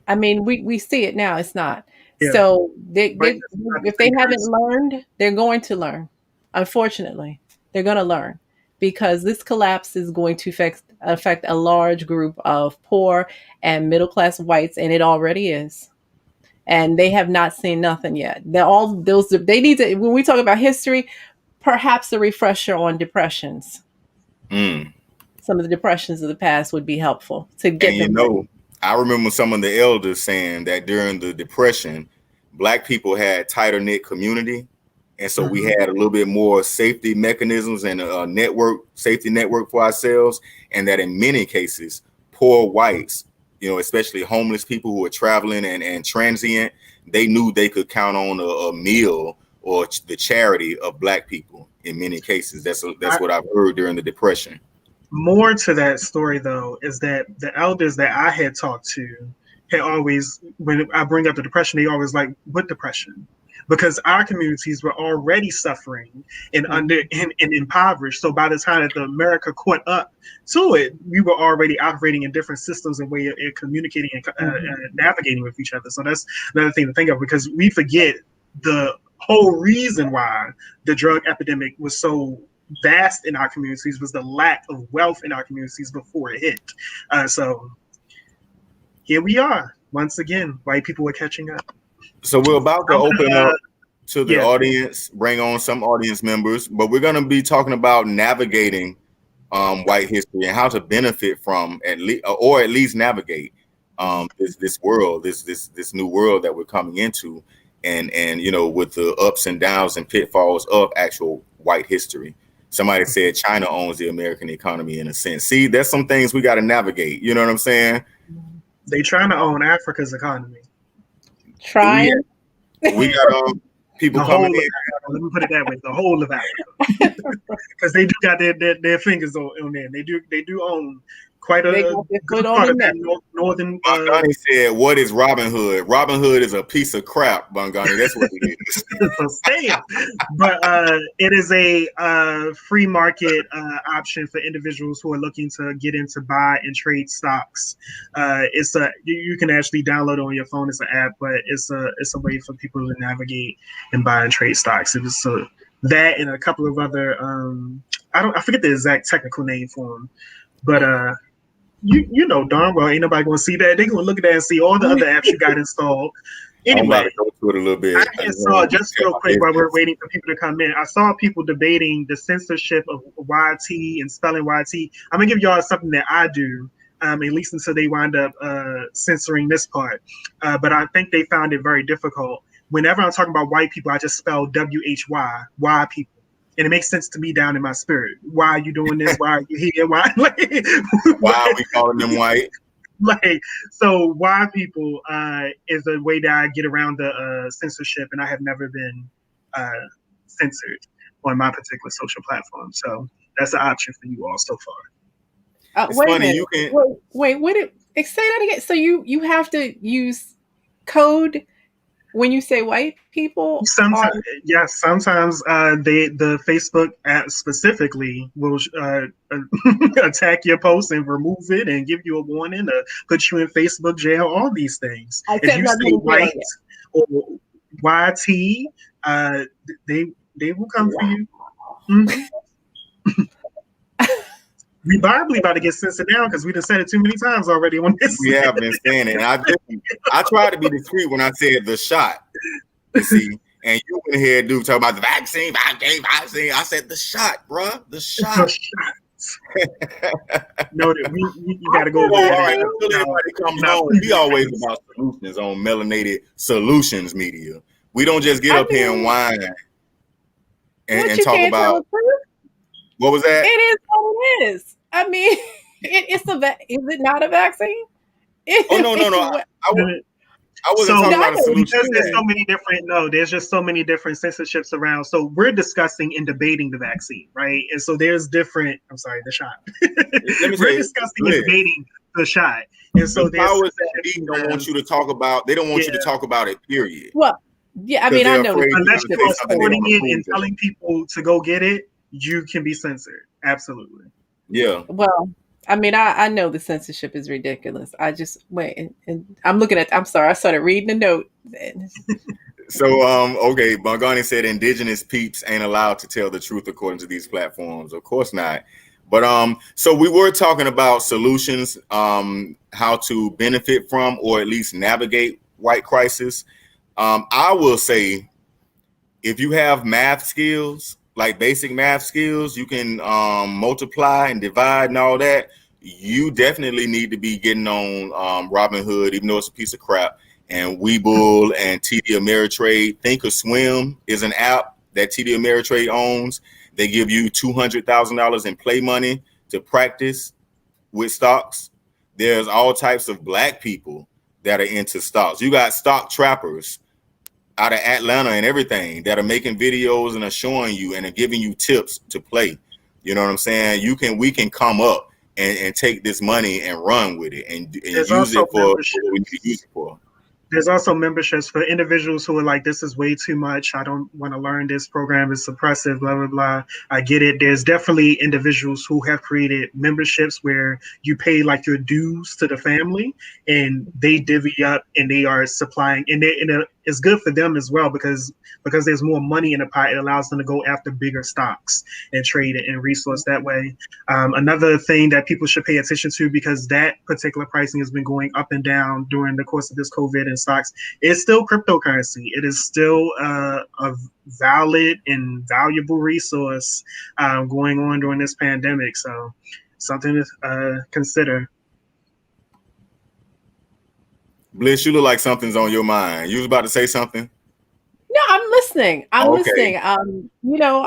I mean, we see it now. It's not. Yeah. So if they haven't learned, they're going to learn. Unfortunately, they're going to learn, because this collapse is going to affect a large group of poor and middle class whites, and it already is. And they have not seen nothing yet. They need to, when we talk about history, perhaps a refresher on depressions. Some of the depressions of the past would be helpful to get them. I remember some of the elders saying that during the Depression, black people had tighter knit community. And so we had a little bit more safety mechanisms and a safety network for ourselves. And that in many cases, poor whites, especially homeless people who are traveling and transient, they knew they could count on a meal or the charity of black people in many cases. That's what I've heard during the Depression. More to that story, though, is that the elders that I had talked to had always, when I bring up the Depression, they always like, what depression? Because our communities were already suffering and impoverished. So by the time that the America caught up to it, we were already operating in different systems and way of communicating and navigating with each other. So that's another thing to think of, because we forget the whole reason why the drug epidemic was so vast in our communities was the lack of wealth in our communities before it hit. So here we are. Once again, white people are catching up. So we're about to open up to the audience, bring on some audience members, but we're going to be talking about navigating white history and how to benefit from at least navigate this world, this new world that we're coming into, and with the ups and downs and pitfalls of actual white history. Somebody said China owns the American economy in a sense. See, there's some things we got to navigate. You know what I'm saying? They trying to own Africa's economy. Trying. We got people coming in. Let me put it that way: the whole of Africa, because they do got their fingers on there. They do own quite a good part of that northern. Bongani said, "What is Robin Hood? Robin Hood is a piece of crap, Bongani. That's what it is." So stay up. But it is a free market option for individuals who are looking to get into buy and trade stocks. You can actually download it on your phone. It's an app, but it's a way for people to navigate and buy and trade stocks. It's that and a couple of other I forget the exact technical name for them, but you know darn well ain't nobody gonna see that. They're gonna look at that and see all the other apps you got installed. Anyway, I'm about to go through it a little bit. I saw, just real quick while we're waiting for people to come in, I saw people debating the censorship of YT and spelling YT. I'm gonna give y'all something that I do, at least until they wind up censoring this part. But I think they found it very difficult. Whenever I'm talking about white people, I just spell WHY, Y people. And it makes sense to me down in my spirit. Why are you doing this? Why are you here? Why are we calling them white? So why people is a way that I get around the censorship, and I have never been censored on my particular social platform. So that's an option for you all so far. It's funny, you can wait. Say that again. So you have to use code when you say white people are Sometimes, yes, sometimes the Facebook app specifically will attack your post and remove it and give you a warning to put you in Facebook jail. All these things. I If said you not say in jail white yet. or YT, uh, they will come for Wow. you. Mm-hmm. We probably about to get censored down because we done said it too many times already on this. We have been saying it, and I tried to be discreet when I said the shot. You see, and you went ahead, dude, talk about the vaccine. I said the shot, bruh, the shot. No, you got to go So, over all that. right, until everybody comes on, we always about solutions on Melanated Solutions Media. We don't just get up here and whine what and you talk can't tell about the truth. what was that? It is what it is. I mean, it's is it not a vaccine? Oh no, I wasn't So talking No, I about a know what solution because you to there's mean. so that. many different there's just so many different censorships around. So we're discussing and debating the vaccine, right? And so there's different. I'm sorry, the shot. Let me We're say, discussing and Liz, debating the shot, and so the there's powers that censorships be don't want around. you to talk about. They don't want Yeah, you to talk about it. Period. Well, yeah, I Because mean, I they're know the afraid you're unless going to you censorship say are is something they for supporting don't it approve and of. telling people to go get it, you can be censored. Absolutely. Yeah. well, I mean, I know the censorship is ridiculous. I just wait and I'm looking at. I'm sorry, I started reading the note. So, okay, Bongani said indigenous peeps ain't allowed to tell the truth according to these platforms. Of course not. But so we were talking about solutions, how to benefit from or at least navigate white crisis. I will say, if you have math skills, like basic math skills, you can multiply and divide and all that. You definitely need to be getting on Robinhood, even though it's a piece of crap, and Webull and TD Ameritrade. Thinkorswim is an app that TD Ameritrade owns. They give you $200,000 in play money to practice with stocks. There's all types of black people that are into stocks. You got stock trappers out of Atlanta and everything that are making videos and are showing you and are giving you tips to play. You know what I'm saying? We can come up and take this money and run with it and There's use also it for what we need to use memberships. it for. There's also memberships for individuals who are like, this is way too much. I don't want to learn this program. It's suppressive, blah, blah, blah. I get it. There's definitely individuals who have created memberships where you pay like your dues to the family and they divvy up and they are supplying. It's good for them as well because there's more money in the pot. It allows them to go after bigger stocks and trade it and resource that way. Another thing that people should pay attention to, because that particular pricing has been going up and down during the course of this COVID and stocks, is still cryptocurrency. It is still a valid and valuable resource going on during this pandemic. So something to consider. Bliss, you look like something's on your mind. You was about to say something? No, I'm listening. I'm Okay. listening. You know,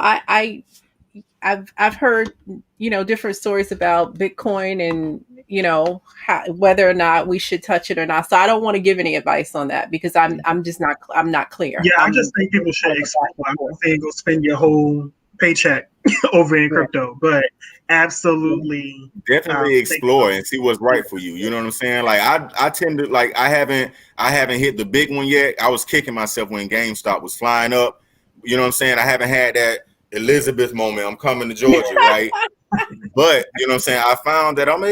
I've heard, you know, different stories about Bitcoin and, you know, whether or not we should touch it or not. So I don't want to give any advice on that because I'm just not I'm not clear. Yeah, I I'm just think people should kind of back explore. and I'm not forth. saying go spend your whole paycheck over in Yeah. crypto, but absolutely Definitely think explore about and see what's right for you. You know what I'm saying? Like I tend to like I haven't hit the big one yet. I was kicking myself when GameStop was flying up. You know what I'm saying? I haven't had that Elizabeth moment. I'm coming to Georgia, right? But you know what I'm saying? I found that I'm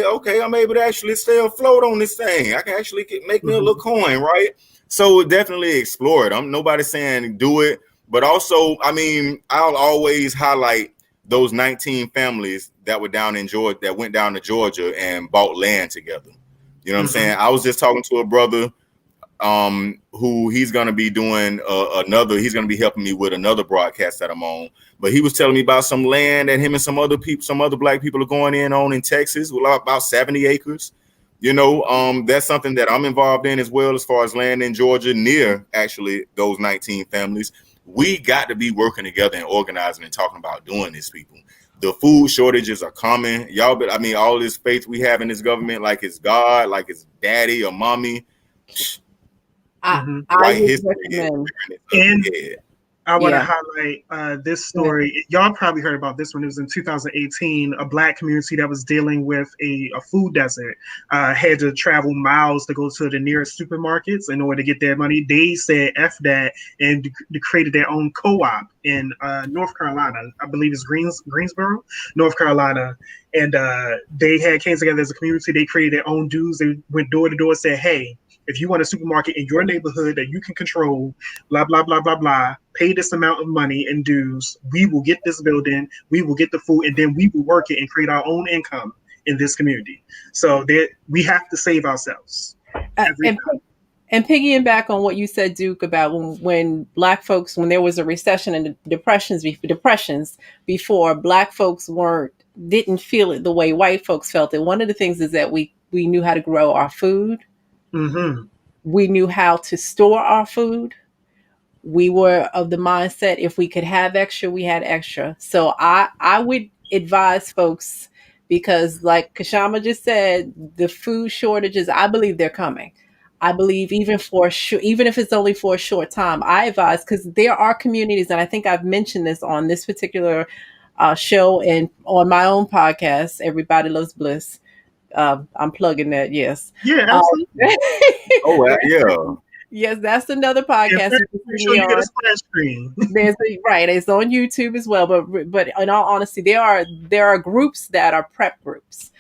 able to actually stay afloat on this thing. I can actually make me a little coin, right? So definitely explore it. I'm nobody saying do it, but also, I mean, I'll always highlight those 19 families that were down in Georgia, that went down to Georgia and bought land together. You know what I'm saying? I was just talking to a brother who he's going to be doing he's going to be helping me with another broadcast that I'm on, but he was telling me about some land that him and some other black people are going in Texas with about 70 acres. You know, that's something that I'm involved in as well, as far as land in Georgia near actually those 19 families. We got to be working together and organizing and talking about doing this, people. The food shortages are coming, y'all. But I mean, all this faith we have in this government, like it's God, like it's daddy or mommy. I Mm-hmm. I White would history is recommend rearing its And ugly head. I want to Yeah. highlight this Yeah. story. Y'all probably heard about this one. It was in 2018. A black community that was dealing with a food desert had to travel miles to go to the nearest supermarkets in order to get their money. They said F that and created their own co-op in North Carolina. I believe it's Greensboro, North Carolina. And they had came together as a community. They created their own dues. They went door to door, said, "Hey, if you want a supermarket in your neighborhood that you can control, blah blah blah blah blah, pay this amount of money in dues. We will get this building, we will get the food, and then we will work it and create our own income in this community." So that we have to save ourselves Uh, every and time. and piggying back on what you said, Duke, about when black folks, when there was a recession and depressions before, black folks didn't feel it the way white folks felt it. One of the things is that we knew how to grow our food. Mm-hmm. We knew how to store our food. We were of the mindset if we could have extra, we had extra. So I would advise folks, because like Kashama just said, the food shortages, I believe they're coming. I believe even even if it's only for a short time, I advise, because there are communities, and I think I've mentioned this on this particular show and on my own podcast, Everybody Loves Bliss. I'm plugging that, yes. Yeah, Um, absolutely. Oh, yeah. yes, that's another In podcast fact, you can make see sure me you get a on. splash screen. Right, it's on YouTube as well. But in all honesty, there are groups that are prep groups,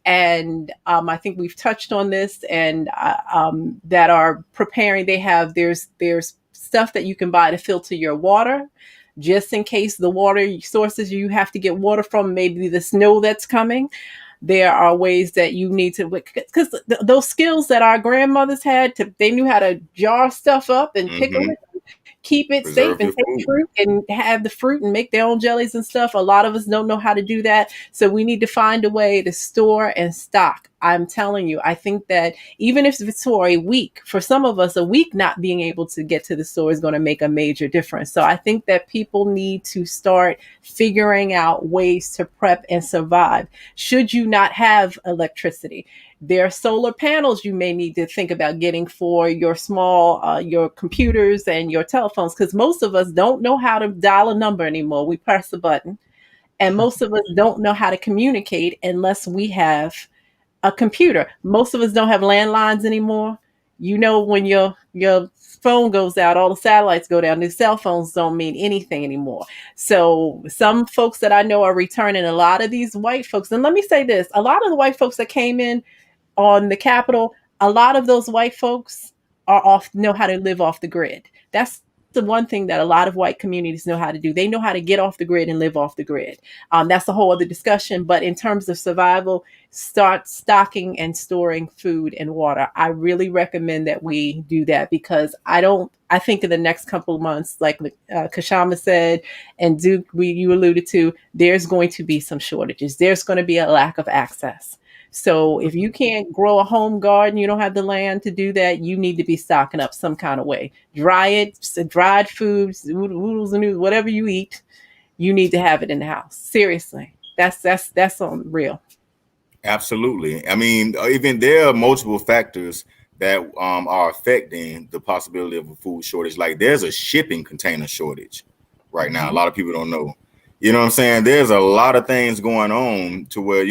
and I think we've touched on this, and that are preparing. There's stuff that you can buy to filter your water, just in case the water sources you have to get water from, maybe the snow that's coming. There are ways that you need to, because those skills that our grandmothers had, they knew how to jar stuff up and pickle Mm-hmm. it, keep it safe, Preserve and your take food. fruit and have the fruit and make their own jellies and stuff. A lot of us don't know how to do that. So we need to find a way to store and stock. I'm telling you, I think that even if it's for a week, for some of us, a week not being able to get to the store is going to make a major difference. So I think that people need to start figuring out ways to prep and survive. Should you not have electricity, there are solar panels you may need to think about getting for your your computers and your telephones, because most of us don't know how to dial a number anymore. We press a button, and most of us don't know how to communicate unless we have a computer. Most of us don't have landlines anymore. You know, when your phone goes out, all the satellites go down. The cell phones don't mean anything anymore. So some folks that I know are returning. A lot of these white folks, and let me say this: a lot of the white folks that came in on the Capitol, a lot of those white folks know how to live off the grid. That's the one thing that a lot of white communities know how to do. They know how to get off the grid and live off the grid. That's a whole other discussion. But in terms of survival, start stocking and storing food and water. I really recommend that we do that, because I think in the next couple of months, like Kashama said, and Duke, you alluded to, there's going to be some shortages. There's going to be a lack of access. So if you can't grow a home garden, you don't have the land to do that, you need to be stocking up some kind of way. Dried foods, oodles and noodles, whatever you eat, you need to have it in the house. Seriously. That's on real. Absolutely. I mean, even there are multiple factors that are affecting the possibility of a food shortage. Like there's a shipping container shortage right now. A Mhm. lot of people don't know. You know what I'm saying? There's a lot of things going on to where,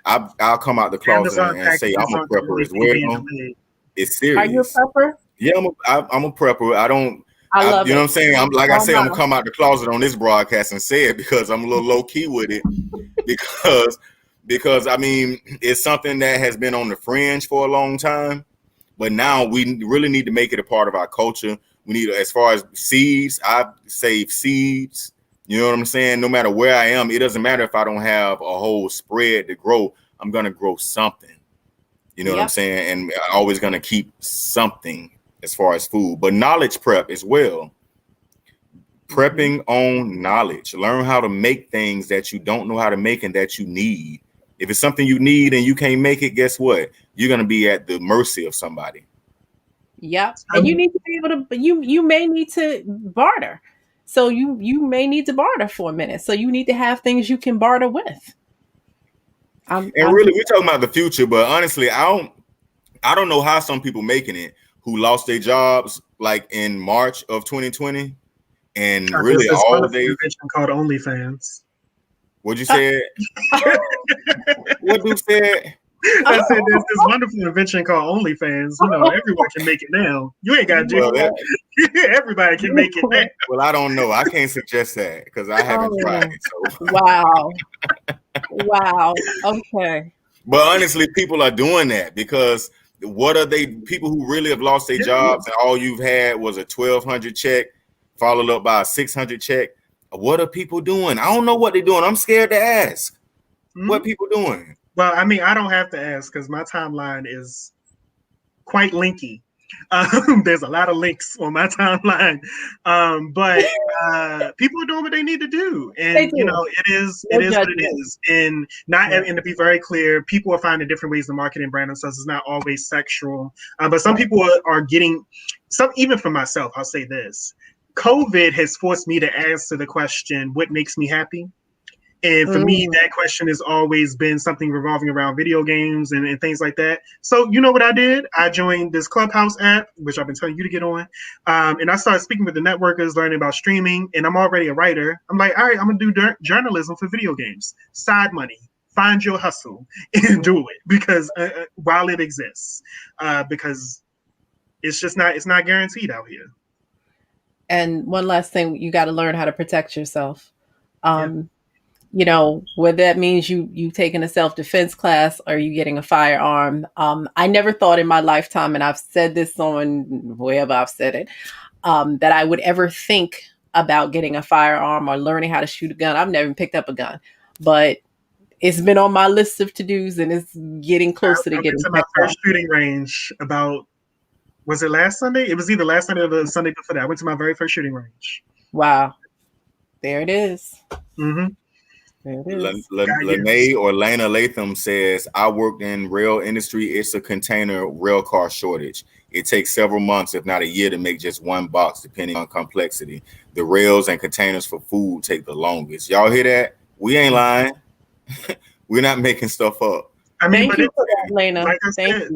I'll come out the closet Amazon and say I'm packages a are prepper as currently being well. delayed. It's Are you a serious. prepper? Yeah, I'm a prepper. I love You know what it. I'm saying? I'm like I Oh say, I'm gonna my. come out the closet on this broadcast and say it because I'm a little low key with it because I mean it's something that has been on the fringe for a long time, but now we really need to make it a part of our culture. We need, as far as seeds, I save seeds. You know what I'm saying? No matter where I am, it doesn't matter if I don't have a whole spread to grow. I'm gonna grow something. You know what I'm Yep. saying? And I'm always gonna keep something as far as food, but knowledge prep as well. Mhm. Prepping on knowledge. Learn how to make things that you don't know how to make and that you need. If it's something you need and you can't make it, guess what? You're gonna be at the mercy of somebody. Yep. And you Um, need to be able to, but you may need to barter. So you may need to barter for a minute. So you need to have things you can barter with. And I'm really, just we're talking about the future, but honestly, I don't know how some people making it who lost their jobs like in March of 2020 and There's really this all wonderful they. invention called OnlyFans. What'd you say? What Duke said? I said there's this wonderful invention called OnlyFans. You know, everyone can make it now. You ain't got to do Well, it. Everybody can make it now. well, I don't know. I can't suggest that because I haven't tried it. So. Wow. Wow. Okay. But honestly, people are doing that because what are they? People who really have lost their jobs and all you've had was a 1,200 check, followed up by a 600 check. What are people doing? I don't know what they're doing. I'm scared to ask. What people doing? Well, I mean, I don't have to ask because my timeline is quite linky. There's a lot of links on my timeline, but people are doing what they need to do, and you know, it is what it is. And and to be very clear, people are finding different ways to market and brand themselves. It's not always sexual, but some people are getting some. Even for myself, I'll say this: COVID has forced me to answer the question, "What makes me happy?" And for me, that question has always been something revolving around video games and things like that. So you know what I did? I joined this Clubhouse app, which I've been telling you to get on. And I started speaking with the networkers, learning about streaming. And I'm already a writer. I'm like, all right, I'm going to do journalism for video games. Side money. Find your hustle and do it because while it exists, because it's not guaranteed out here. And one last thing, you got to learn how to protect yourself. You know, whether that means you taking a self-defense class or you getting a firearm. I never thought in my lifetime, and I've said this on wherever I've said it, that I would ever think about getting a firearm or learning how to shoot a gun. I've never even picked up a gun, but it's been on my list of to-dos, and it's getting closer to getting to my first shooting range about, was it last Sunday? It was either last Sunday or the Sunday before that. I went to my very first shooting range. Wow. There it is. Mm-hmm. Lene or Lena Latham says, I worked in rail industry. It's a container rail car shortage. It takes several months, if not a year, to make just one box, depending on complexity. The rails and containers for food take the longest. Y'all hear that? We ain't lying. We're not making stuff up. I mean, thank you for that, Lena. Like I said,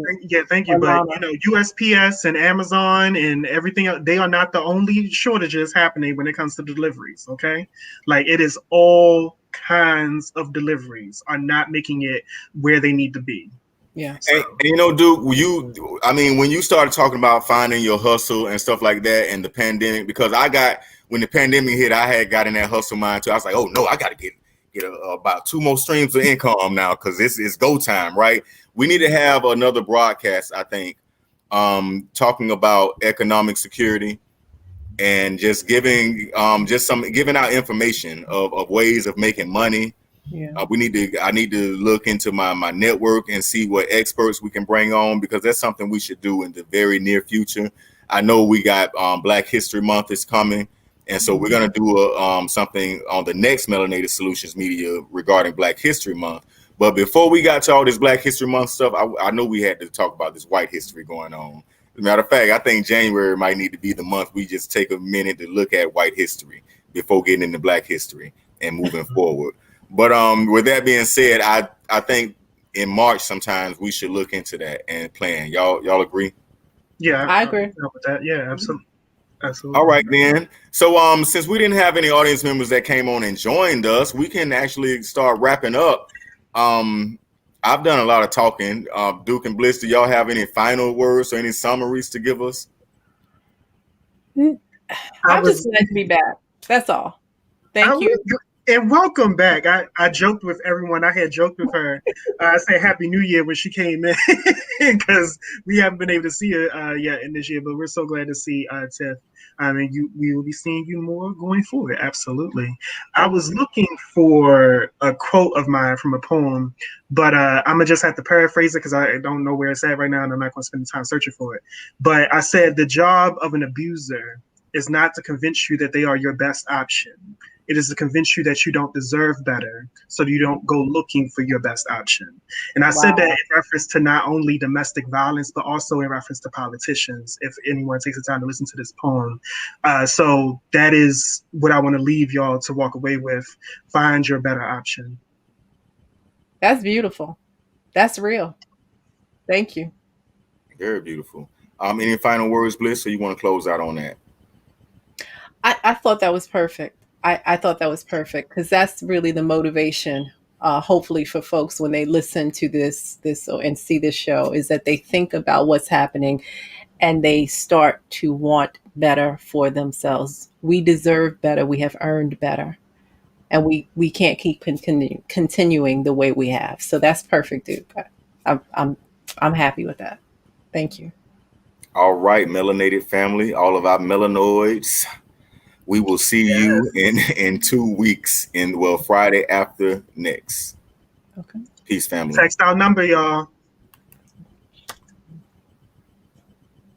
thank you. But you know, USPS and Amazon and everything else, they are not the only shortages happening when it comes to deliveries. Okay, like it is all kinds of deliveries are not making it where they need to be. Yeah. So. And you know, Duke, when you started talking about finding your hustle and stuff like that and the pandemic, because when the pandemic hit, I had got in that hustle mind too. I was like, oh no, I got to get about 2 more streams of income now because it's go time, right? We need to have another broadcast, I think, talking about economic security and just giving out information of ways of making money. Yeah. I need to look into my network and see what experts we can bring on, because that's something we should do in the very near future. I know we got Black History Month is coming. And so we're going to do something on the next Melanated Solutions Media regarding Black History Month. But before we got to all this Black History Month stuff, I know we had to talk about this white history going on. As a matter of fact, I think January might need to be the month we just take a minute to look at white history before getting into Black history and moving forward. But with that being said, I think in March sometimes we should look into that and plan. Y'all agree? Yeah, I agree with that. Yeah, absolutely. Absolutely. All right, then. So since we didn't have any audience members that came on and joined us, we can actually start wrapping up. I've done a lot of talking. Duke and Bliss, do y'all have any final words or any summaries to give us? I'm just glad to be back. That's all. Thank you. And welcome back. I joked with everyone. I had joked with her. I said Happy New Year when she came in because we haven't been able to see her yet in this year, but we're so glad to see Tiff. I mean, we will be seeing you more going forward. Absolutely. I was looking for a quote of mine from a poem, but I'm going to just have to paraphrase it because I don't know where it's at right now, and I'm not going to spend the time searching for it. But I said, the job of an abuser is not to convince you that they are your best option. It is to convince you that you don't deserve better, so you don't go looking for your best option. And I said that in reference to not only domestic violence, but also in reference to politicians, if anyone takes the time to listen to this poem. So that is what I want to leave y'all to walk away with. Find your better option. That's beautiful. That's real. Thank you. Very beautiful. Any final words, Bliss, or you want to close out on that? I thought that was perfect. I thought that was perfect because that's really the motivation. Hopefully, for folks when they listen to this and see this show, is that they think about what's happening and they start to want better for themselves. We deserve better. We have earned better, and we can't keep continuing the way we have. So that's perfect, Duke. I'm happy with that. Thank you. All right, melanated family, all of our melanoids. We will see you in 2 weeks, Friday after next. Okay. Peace, family. Text our number, y'all.